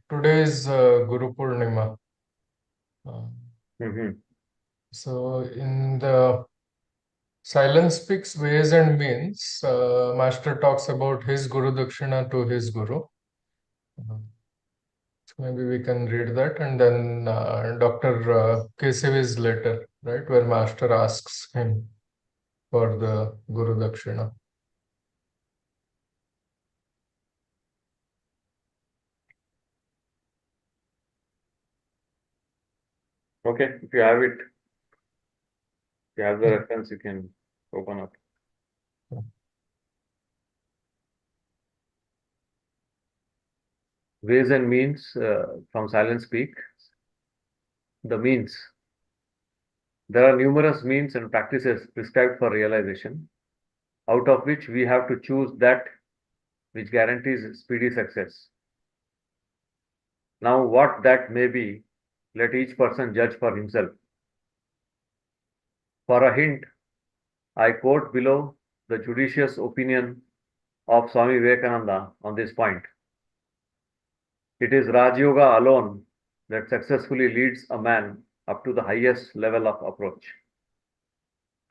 Today is Guru Poornima. Mhm. So in the Silence Speaks Ways and Means, Master talks about his Guru Dakshina to his Guru. So maybe we can read that, and then Dr. Kesavi's letter, right, where Master asks him for the Guru Dakshina. Okay, if you have it, if you have the reference, you can open up. Ways and means from Silent Speak. The means. There are numerous means and practices prescribed for realization, out of which we have to choose that which guarantees speedy success. Now, what that may be, let each person judge for himself. For a hint, I quote below the judicious opinion of Swami Vivekananda on this point. It is Raj Yoga alone that successfully leads a man up to the highest level of approach,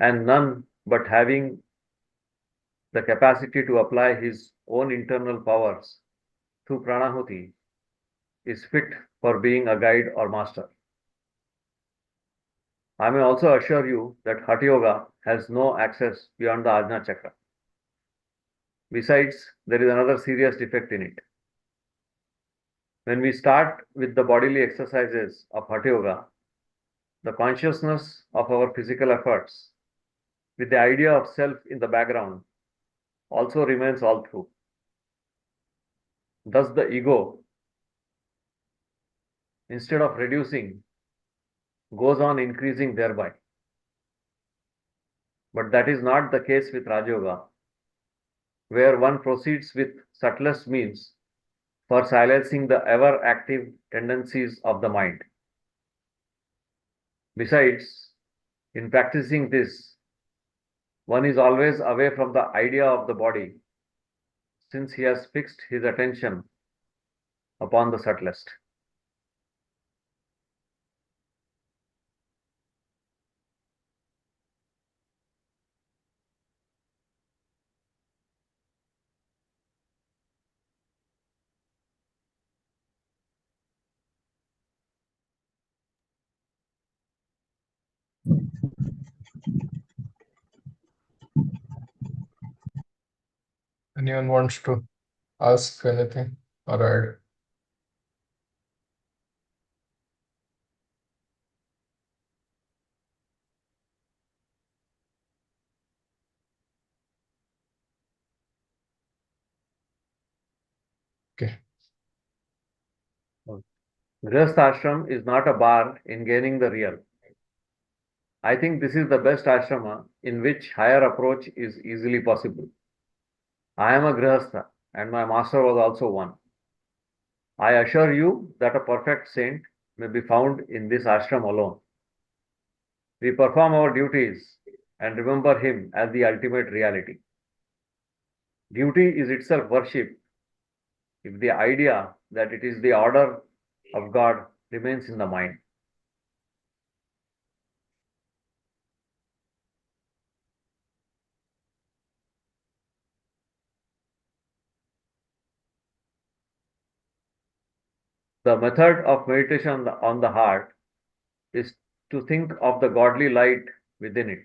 and none but having the capacity to apply his own internal powers through pranahuti is fit for being a guide or master. I may also assure you that Hatha Yoga has no access beyond the Ajna Chakra. Besides, there is another serious defect in it. When we start with the bodily exercises of Hatha Yoga, the consciousness of our physical efforts, with the idea of self in the background, also remains all through. Thus, the ego, instead of reducing, goes on increasing thereby. But that is not the case with Raja Yoga, where one proceeds with subtlest means for silencing the ever active tendencies of the mind. Besides, in practicing this, one is always away from the idea of the body, since he has fixed his attention upon the subtlest. Anyone wants to ask anything or add? Okay. Grihastha ashram is not a bar in gaining the real. I think this is the best ashrama in which higher approach is easily possible. I am a Grihastha and my master was also one. I assure you that a perfect saint may be found in this ashram alone. We perform our duties and remember him as the ultimate reality. Duty is itself worship if the idea that it is the order of God remains in the mind. The method of meditation on the heart is to think of the godly light within it.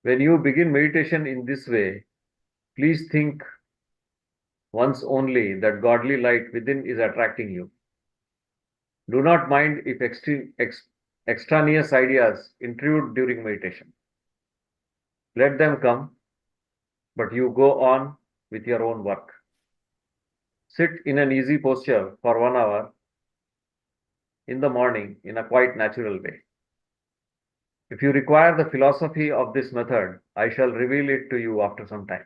When you begin meditation in this way, please think once only that godly light within is attracting you. Do not mind if extraneous ideas intrude during meditation. Let them come, but you go on with your own work. Sit in an easy posture for 1 hour in the morning in a quite natural way. If you require the philosophy of this method, I shall reveal it to you after some time.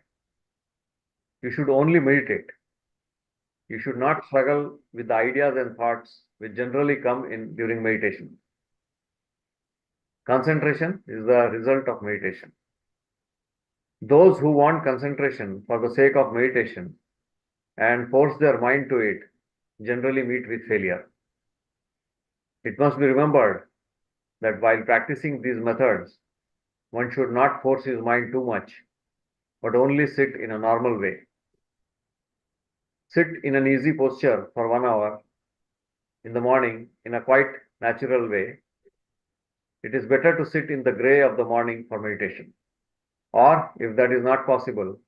You should only meditate. You should not struggle with the ideas and thoughts which generally come in during meditation. Concentration is the result of meditation. Those who want concentration for the sake of meditation and force their mind to it generally meet with failure. It must be remembered that while practicing these methods, one should not force his mind too much, but only sit in a normal way. Sit in an easy posture for 1 hour in the morning in a quite natural way. It is better to sit in the grey of the morning for meditation. Or, if that is not possible,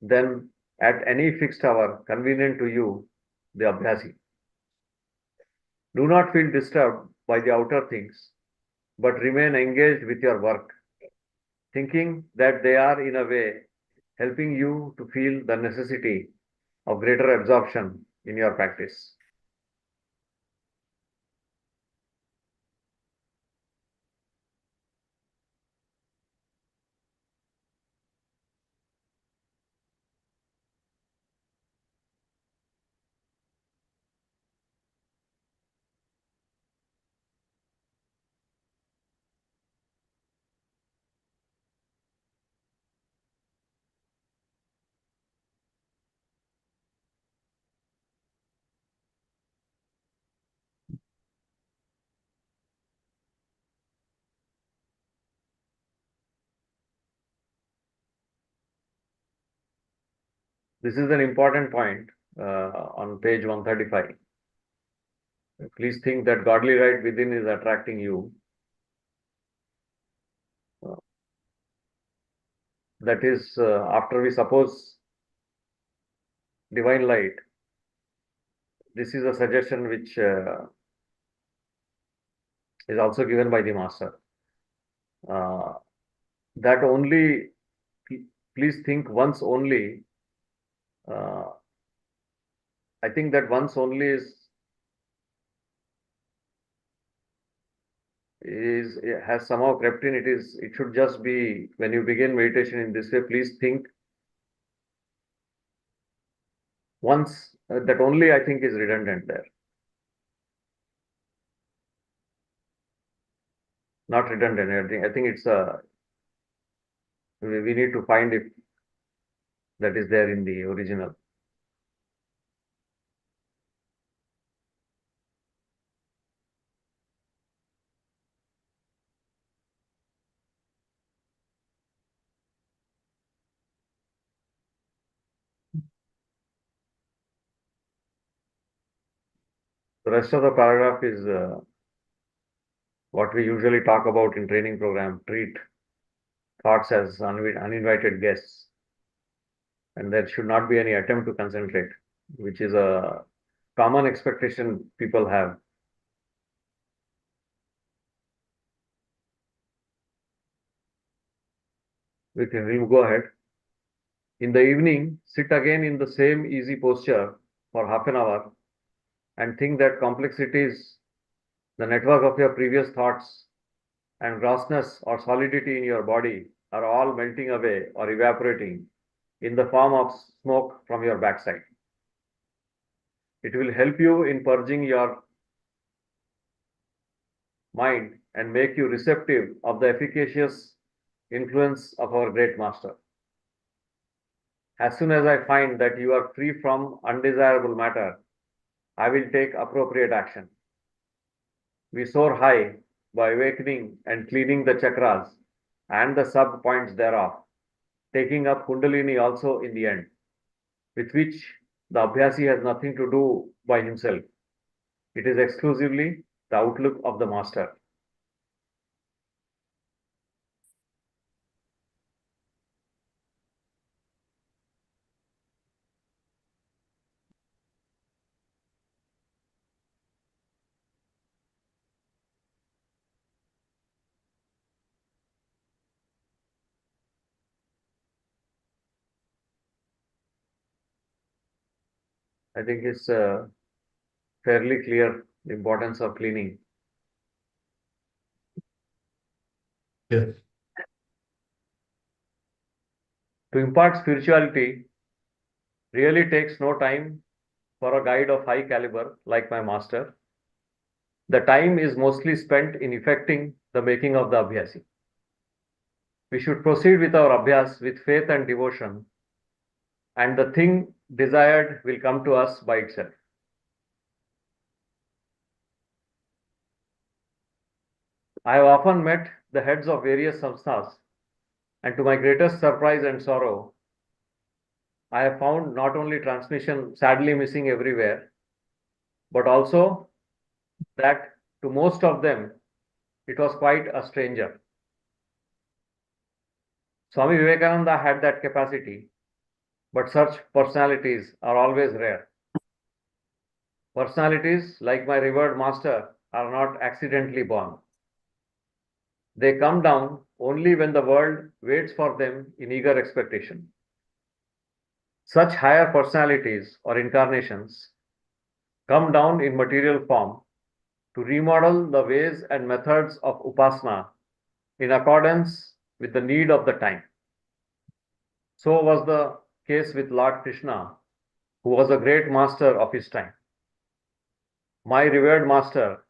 then at any fixed hour convenient to you, the Abhyasi. Do not feel disturbed by the outer things, but remain engaged with your work, thinking that they are in a way helping you to feel the necessity of greater absorption in your practice. This is an important point on page 135. Please think that godly light within is attracting you. That is, after we suppose divine light, this is a suggestion which is also given by the master. That only, please think once only. I think that once only has somehow crept in. It should just be when you begin meditation in this way, please think once. That only I think is redundant there. Not redundant. I think it's we need to find if that is there in the original. The rest of the paragraph is what we usually talk about in training program. Treat thoughts as uninvited guests, and there should not be any attempt to concentrate, which is a common expectation people have. We'll go ahead. In the evening, sit again in the same easy posture for half an hour and think that complexities, the network of your previous thoughts, and grossness or solidity in your body are all melting away or evaporating in the form of smoke from your backside. It will help you in purging your mind and make you receptive of the efficacious influence of our great master. As soon as I find that you are free from undesirable matter, I will take appropriate action. We soar high by awakening and cleaning the chakras and the sub points thereof, taking up Kundalini also in the end, with which the Abhyasi has nothing to do by himself. It is exclusively the outlook of the master. I think it's fairly clear the importance of cleaning. Yeah. To impart spirituality really takes no time for a guide of high caliber like my master. The time is mostly spent in effecting the making of the Abhyasi. We should proceed with our Abhyas with faith and devotion, and the thing desired will come to us by itself. I have often met the heads of various samsthas, and to my greatest surprise and sorrow, I have found not only transmission sadly missing everywhere, but also that to most of them it was quite a stranger. Swami Vivekananda had that capacity, but such personalities are always rare. Personalities like my revered master are not accidentally born. They come down only when the world waits for them in eager expectation. Such higher personalities or incarnations come down in material form to remodel the ways and methods of upasana in accordance with the need of the time. So was the case with Lord Krishna, who was a great master of his time. My revered master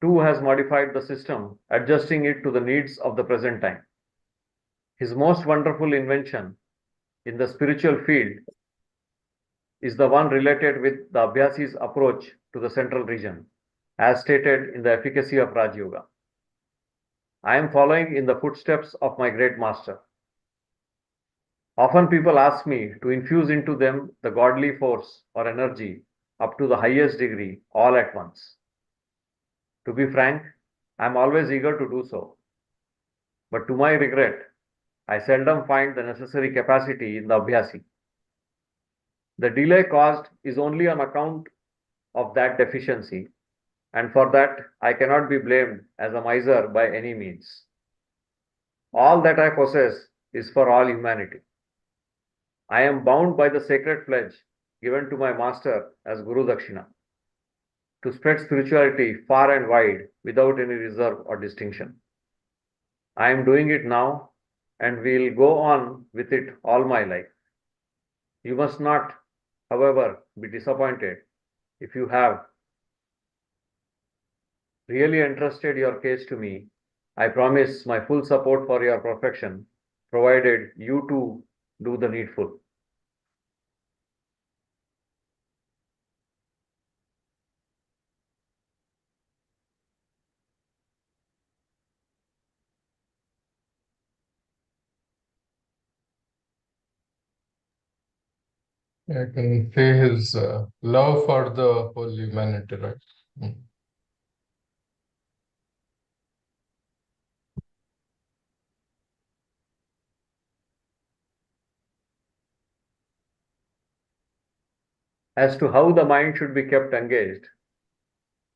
too has modified the system, adjusting it to the needs of the present time. His most wonderful invention in the spiritual field is the one related with the Abhyasi's approach to the central region, as stated in the efficacy of Raj Yoga. I am following in the footsteps of my great master. Often people ask me to infuse into them the godly force or energy up to the highest degree all at once. To be frank, I am always eager to do so. But to my regret, I seldom find the necessary capacity in the Abhyasi. The delay caused is only on account of that deficiency, and for that I cannot be blamed as a miser by any means. All that I possess is for all humanity. I am bound by the sacred pledge given to my master as Guru Dakshina to spread spirituality far and wide without any reserve or distinction. I am doing it now and will go on with it all my life. You must not, however, be disappointed if you have really entrusted your case to me. I promise my full support for your perfection, provided you too do the needful. I can say his love for the whole humanity, right? Mm. As to how the mind should be kept engaged,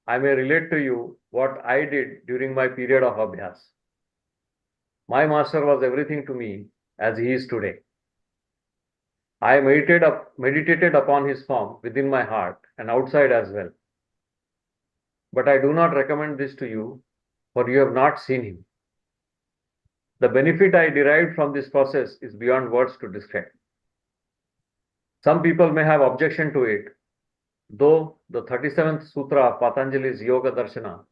I may relate to you what I did during my period of Abhyas. My master was everything to me as he is today. I meditated upon his form within my heart and outside as well. But I do not recommend this to you, for you have not seen him. The benefit I derived from this process is beyond words to describe. Some people may have objection to it, though the 37th Sutra of Patanjali's Yoga Darshana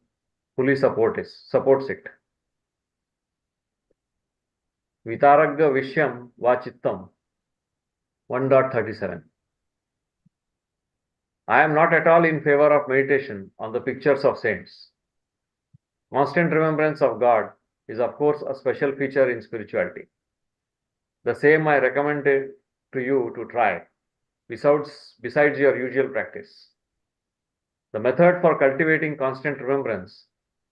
fully supports it. Vitaragya Vishyam Vachittam 1.37. I am not at all in favor of meditation on the pictures of saints. Constant remembrance of God is, of course, a special feature in spirituality. The same I recommend it to you to try, besides your usual practice. The method for cultivating constant remembrance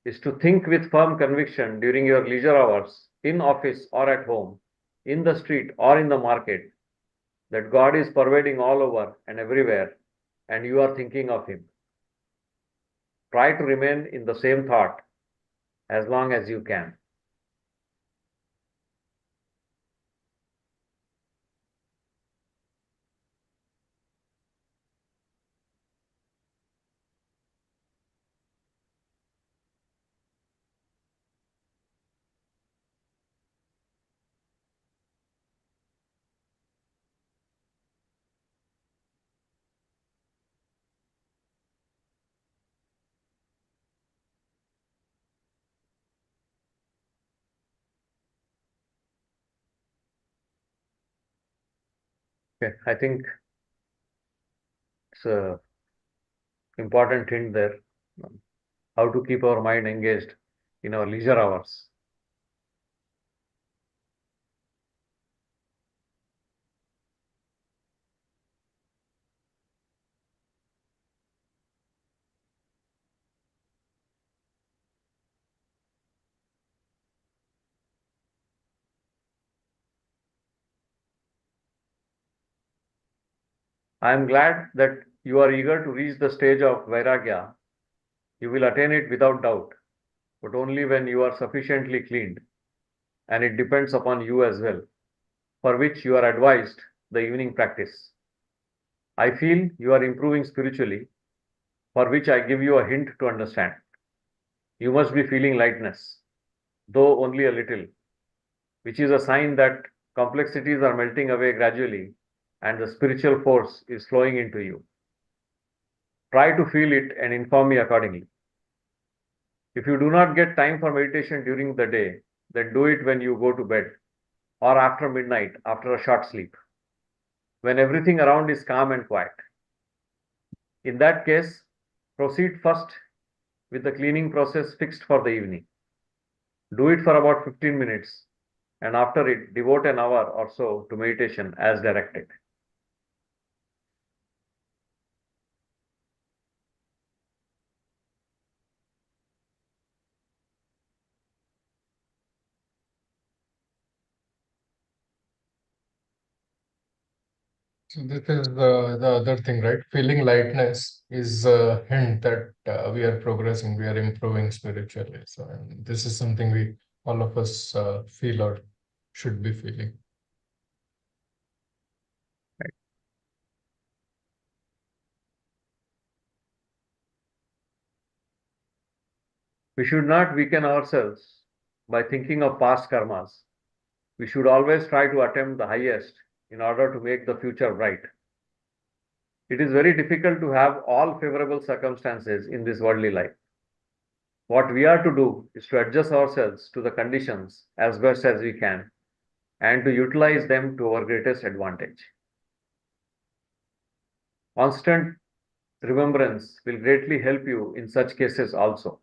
is to think with firm conviction during your leisure hours, in office or at home, in the street or in the market, that God is pervading all over and everywhere, and you are thinking of Him. Try to remain in the same thought as long as you can. Okay, I think it's a important hint there. How to keep our mind engaged in our leisure hours. I am glad that you are eager to reach the stage of Vairagya. You will attain it without doubt, but only when you are sufficiently cleaned, and it depends upon you as well, for which you are advised the evening practice. I feel you are improving spiritually, for which I give you a hint to understand. You must be feeling lightness, though only a little, which is a sign that complexities are melting away gradually and the spiritual force is flowing into you. Try to feel it and inform me accordingly. If you do not get time for meditation during the day, then do it when you go to bed or after midnight after a short sleep, when everything around is calm and quiet. In that case, proceed first with the cleaning process fixed for the evening. Do it for about 15 minutes, and after it, devote an hour or so to meditation as directed. So this is the other thing, right? Feeling lightness is a hint that we are progressing, we are improving spiritually. So and this is something we all of us feel or should be feeling. We should not weaken ourselves by thinking of past karmas. We should always try to attempt the highest in order to make the future bright. It is very difficult to have all favorable circumstances in this worldly life. What we are to do is to adjust ourselves to the conditions as best as we can and to utilize them to our greatest advantage. Constant remembrance will greatly help you in such cases also.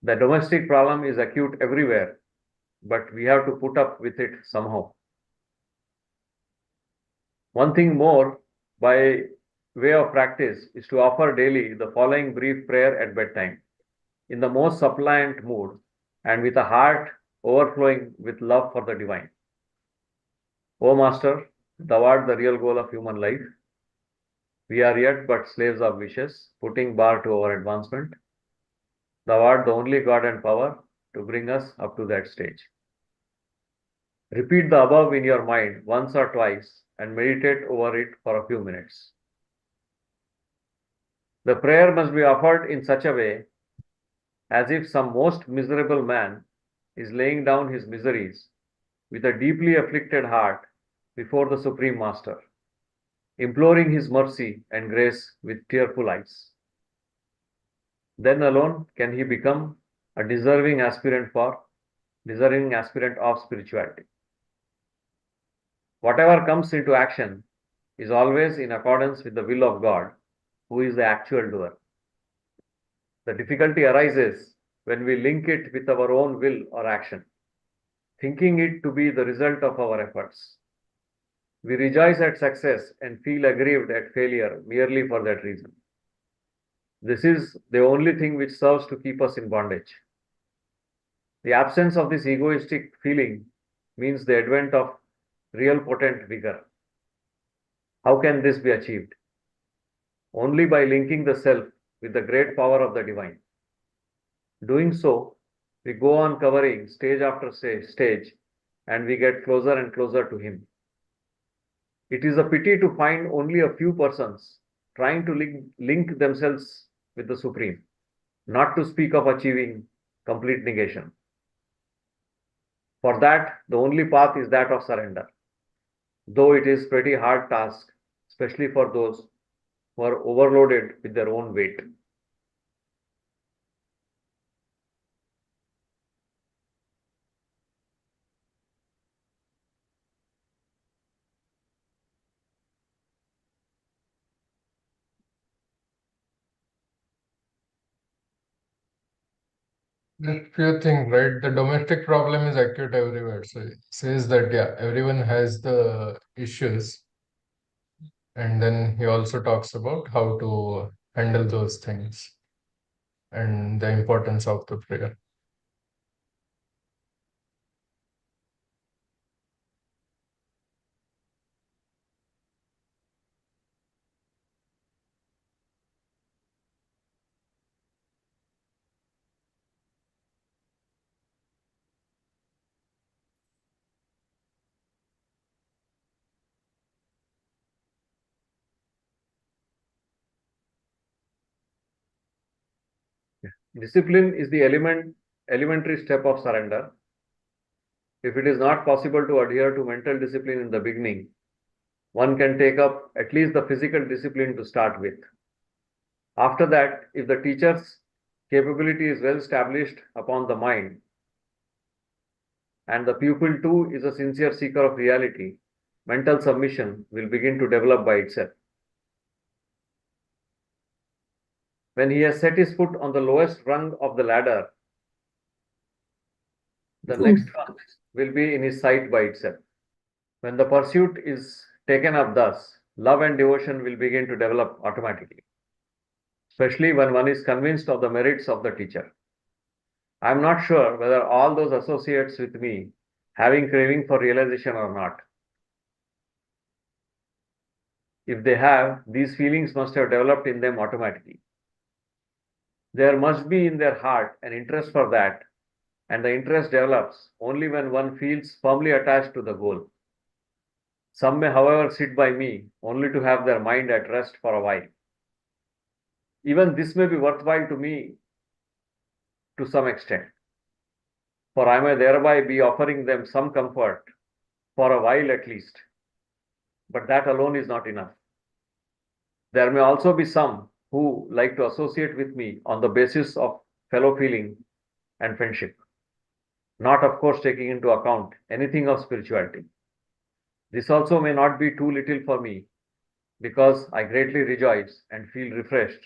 The domestic problem is acute everywhere, but we have to put up with it somehow. One thing more, by way of practice, is to offer daily the following brief prayer at bedtime, in the most suppliant mood and with a heart overflowing with love for the divine. O Master, thou art the real goal of human life. We are yet but slaves of wishes, putting bar to our advancement. Thou art the only God and power to bring us up to that stage. Repeat the above in your mind once or twice and meditate over it for a few minutes. The prayer must be offered in such a way as if some most miserable man is laying down his miseries with a deeply afflicted heart before the Supreme Master, imploring his mercy and grace with tearful eyes. Then alone can he become a deserving aspirant of spirituality. Whatever comes into action is always in accordance with the will of God, who is the actual doer. The difficulty arises when we link it with our own will or action, thinking it to be the result of our efforts. We rejoice at success and feel aggrieved at failure merely for that reason. This is the only thing which serves to keep us in bondage. The absence of this egoistic feeling means the advent of real potent vigor. How can this be achieved? Only by linking the self with the great power of the divine. Doing so, we go on covering stage after stage and we get closer and closer to him. It is a pity to find only a few persons trying to link themselves with the Supreme, not to speak of achieving complete negation. For that, the only path is that of surrender, though it is pretty hard task, especially for those who are overloaded with their own weight. A few things, right? The domestic problem is acute everywhere. So it says that, yeah, everyone has the issues. And then he also talks about how to handle those things and the importance of the prayer. Discipline is the elementary step of surrender. If it is not possible to adhere to mental discipline in the beginning, one can take up at least the physical discipline to start with. After that, if the teacher's capability is well established upon the mind, and the pupil too is a sincere seeker of reality, mental submission will begin to develop by itself. When he has set his foot on the lowest rung of the ladder, the next rung will be in his sight by itself. When the pursuit is taken up thus, love and devotion will begin to develop automatically, especially when one is convinced of the merits of the teacher. I am not sure whether all those associates with me having craving for realization or not. If they have, these feelings must have developed in them automatically. There must be in their heart an interest for that, and the interest develops only when one feels firmly attached to the goal. Some may, however, sit by me only to have their mind at rest for a while. Even this may be worthwhile to me to some extent, for I may thereby be offering them some comfort for a while at least. But that alone is not enough. There may also be some who like to associate with me on the basis of fellow feeling and friendship, not, of course, taking into account anything of spirituality. This also may not be too little for me, because I greatly rejoice and feel refreshed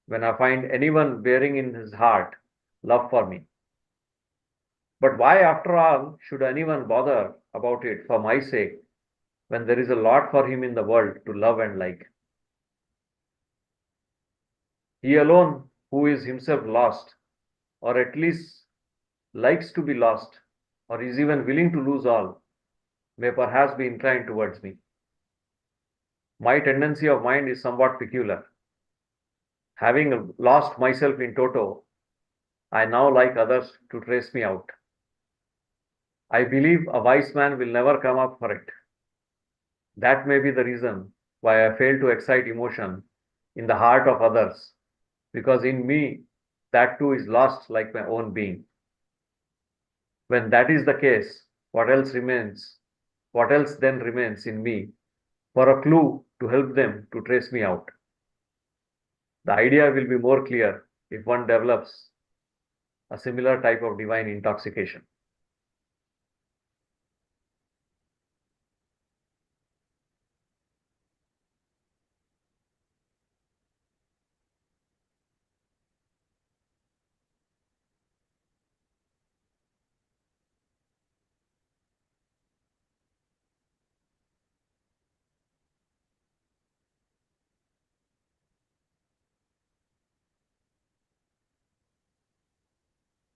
when I find anyone bearing in his heart love for me. But why, after all, should anyone bother about it for my sake when there is a lot for him in the world to love and like? He alone, who is himself lost, or at least likes to be lost, or is even willing to lose all, may perhaps be inclined towards me. My tendency of mind is somewhat peculiar. Having lost myself in toto, I now like others to trace me out. I believe a wise man will never come up for it. That may be the reason why I fail to excite emotion in the heart of others, because in me, that too is lost like my own being. When that is the case, what else remains? What else then remains in me for a clue to help them to trace me out? The idea will be more clear if one develops a similar type of divine intoxication.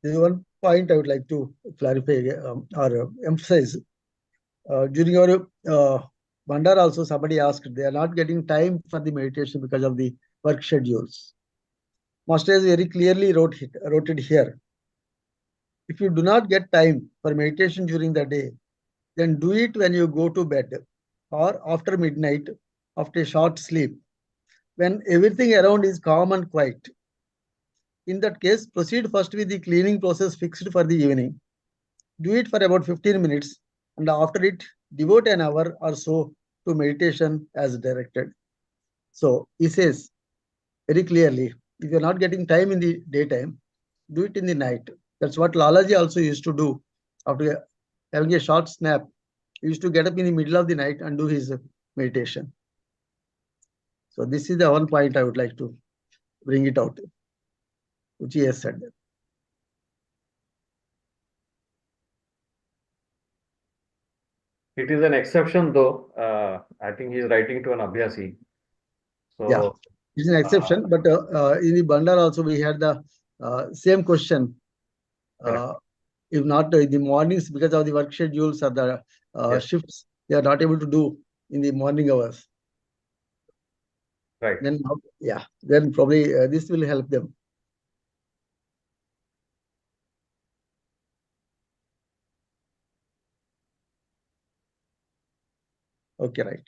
There is one point I would like to clarify or emphasize. During your Bandar also somebody asked, they are not getting time for the meditation because of the work schedules. Master has very clearly wrote it here. If you do not get time for meditation during the day, then do it when you go to bed or after midnight, after a short sleep, when everything around is calm and quiet. In that case, proceed first with the cleaning process fixed for the evening. Do it for about 15 minutes, and after it, devote an hour or so to meditation as directed. So he says very clearly, if you're not getting time in the daytime, do it in the night. That's what Lalaji also used to do. After having a short snap, he used to get up in the middle of the night and do his meditation. So this is the one point I would like to bring it out, which he has said. It is an exception though. I think he is writing to an Abhyasi. Yeah, So, it's an exception, but in the Bandar also we had the same question. correct. If not in the mornings, because of the work schedules or the Yes, shifts, they are not able to do in the morning hours. right. Then, yeah, then probably this will help them. Okay, right.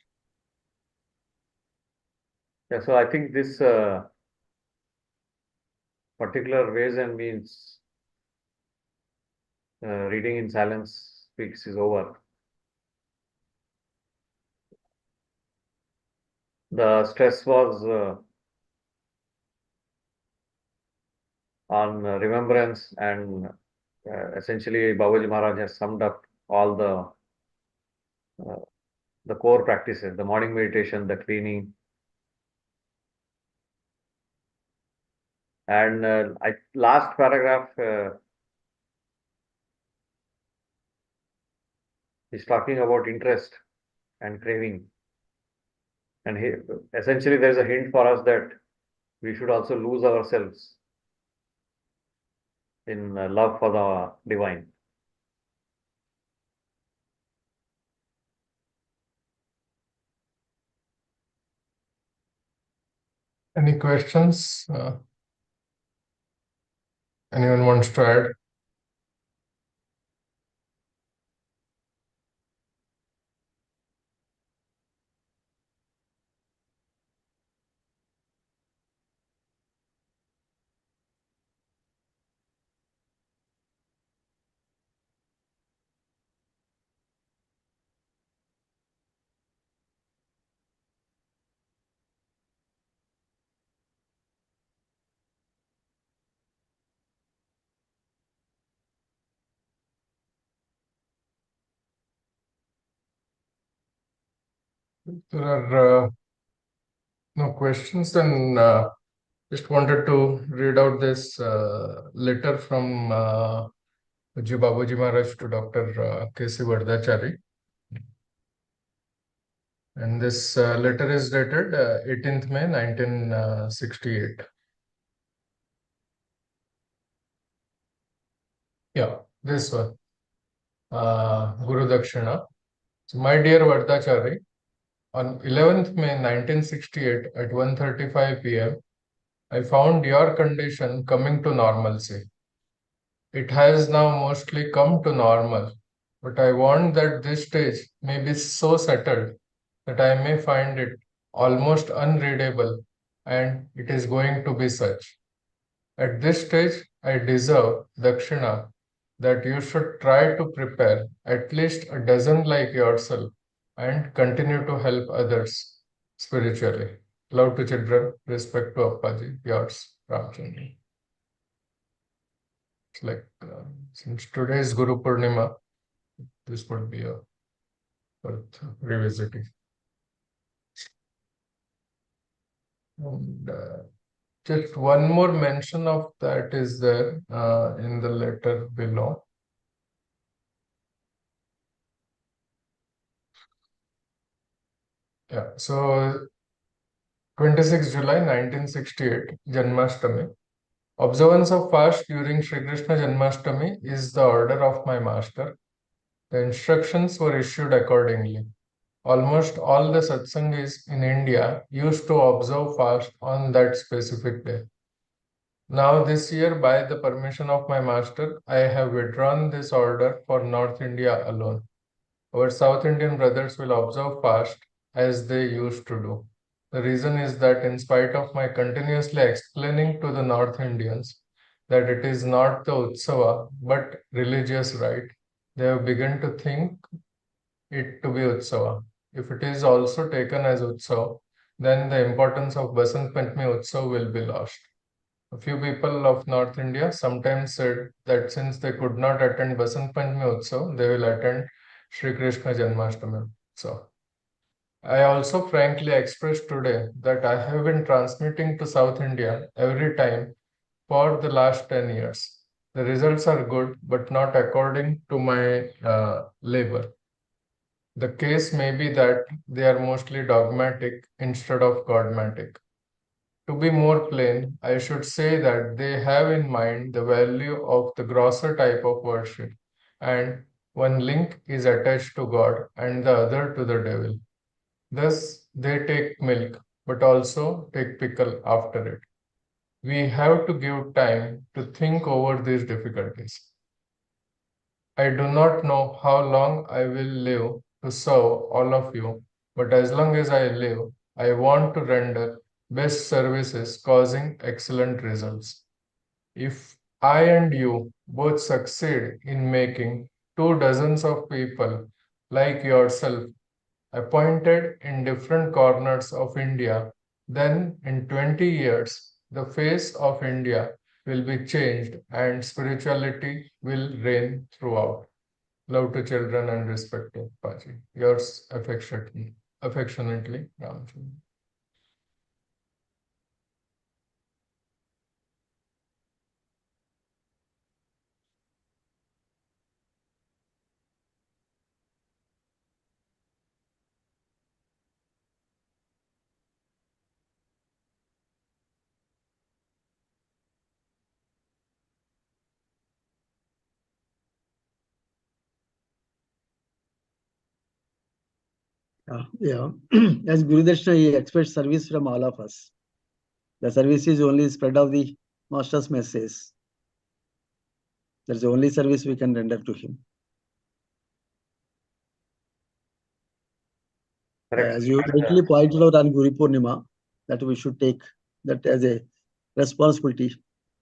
Yeah, so I think this particular ways and means reading in silence speaks is over. The stress was on remembrance, and essentially Babuji Maharaj has summed up all the core practices, the morning meditation, the cleaning, and last paragraph is talking about interest and craving, and essentially there is a hint for us that we should also lose ourselves in love for the divine. Any questions? Anyone wants to add? There are no questions, then just wanted to read out this letter from Pujya Babuji Maharaj to Dr. K.C. Vardachari. And this letter is dated 18th May 1968. Yeah, this one. Guru Dakshina. So, my dear Vardachari, on 11th May 1968 at 1:35 p.m., I found your condition coming to normalcy. It has now mostly come to normal, but I want that this stage may be so settled that I may find it almost unreadable, and it is going to be such. At this stage, I deserve, Dakshina, that you should try to prepare at least a dozen like yourself and continue to help others spiritually. Love to children, respect to Appaji, yours, Ramchandraji. It's like, since today is Guru Poornima, this would be worth revisiting. And just one more mention of that is there in the letter below. Yeah, so 26 July 1968, Janmashtami. Observance of fast during Sri Krishna Janmashtami is the order of my master. The instructions were issued accordingly. Almost all the satsangis in India used to observe fast on that specific day. Now, this year, by the permission of my master, I have withdrawn this order for North India alone. Our South Indian brothers will observe fast as they used to do. The reason is that, in spite of my continuously explaining to the North Indians that it is not the Utsava but religious rite, they have begun to think it to be Utsava. If it is also taken as Utsav, then the importance of Basant Panchami Utsav will be lost. A few people of North India sometimes said that since they could not attend Basant Panchami Utsav, they will attend Sri Krishna Janmashtami Utsav. I also frankly expressed today that I have been transmitting to South India every time for the last 10 years. The results are good, but not according to my labor. The case may be that they are mostly dogmatic instead of godmatic. To be more plain, I should say that they have in mind the value of the grosser type of worship, and one link is attached to God and the other to the devil. Thus, they take milk, but also take pickle after it. We have to give time to think over these difficulties. I do not know how long I will live to serve all of you, but as long as I live, I want to render best services causing excellent results. If I and you both succeed in making 2 dozens of people like yourself appointed in different corners of India, then in 20 years, the face of India will be changed and spirituality will reign throughout. Love to children and respect to Paji. Yours affectionately, Ramchandra. Yeah. As Guru Dashina, he expects service from all of us. The service is only spread of the master's message. That's the only service we can render to him. Correct. As you rightly pointed out on Guru Poornima, that we should take that as a responsibility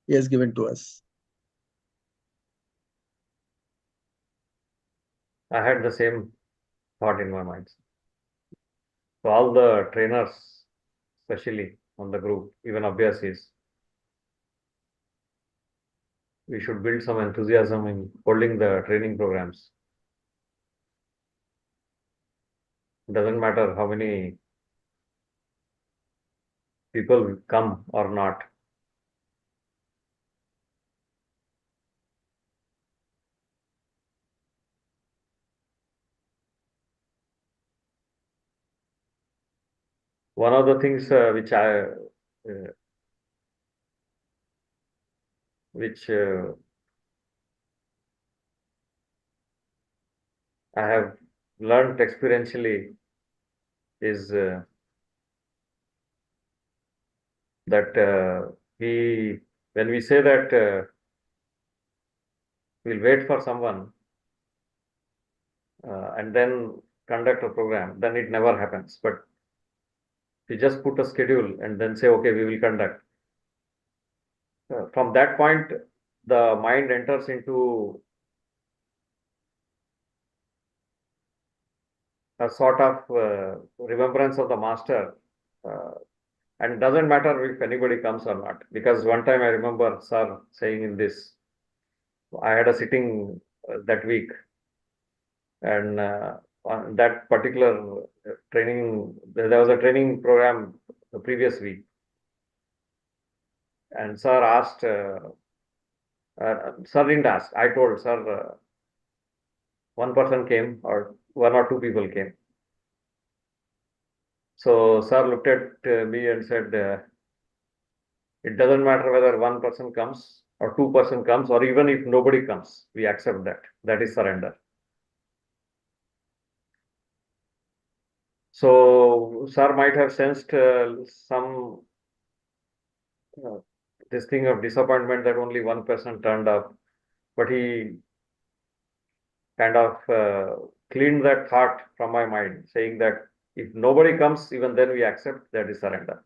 he has given to us. I had the same thought in my mind. So all the trainers, especially on the group, even Abhyasis, we should build some enthusiasm in holding the training programs. Doesn't matter how many people come or not. One of the things which I have learned experientially is that when we say that we'll wait for someone and then conduct a program, then it never happens. But we just put a schedule and then say, okay, we will conduct. From that point, the mind enters into a sort of remembrance of the master, and doesn't matter if anybody comes or not. Because one time I remember sir saying in this, I had a sitting that week, and on that particular training, there was a training program the previous week, and sir asked, sir didn't ask, I told sir, one person came or one or two people came. So sir looked at me and said, it doesn't matter whether one person comes or two-person comes, or even if nobody comes, we accept that. That is surrender. So sir might have sensed some this thing of disappointment that only one person turned up, but he kind of cleaned that thought from my mind, saying that if nobody comes, even then we accept, that is surrender.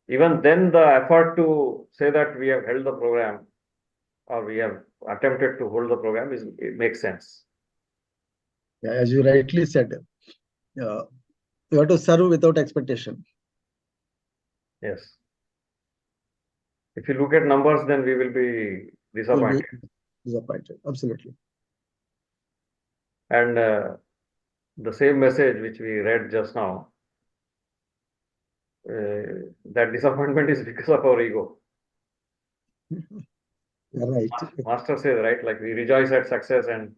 Even then, the effort to say that we have held the program or we have attempted to hold the program it makes sense. Yeah, as you rightly said, you have to serve without expectation. Yes. If you look at numbers, then we will be disappointed. Disappointed, absolutely. And the same message which we read just now, that disappointment is because of our ego. Right. Master says, right, like we rejoice at success and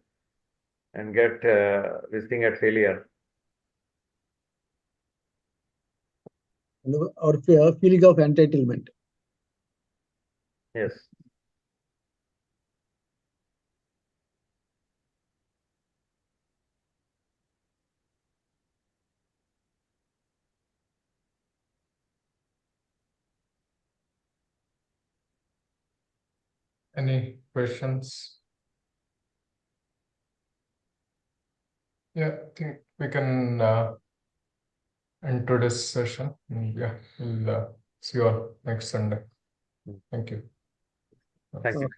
and get this thing at failure. And our feeling of entitlement. Yes. Any questions? Yeah, I think we can end today's session. Yeah, we'll see you all next Sunday. Thank you. Thank you.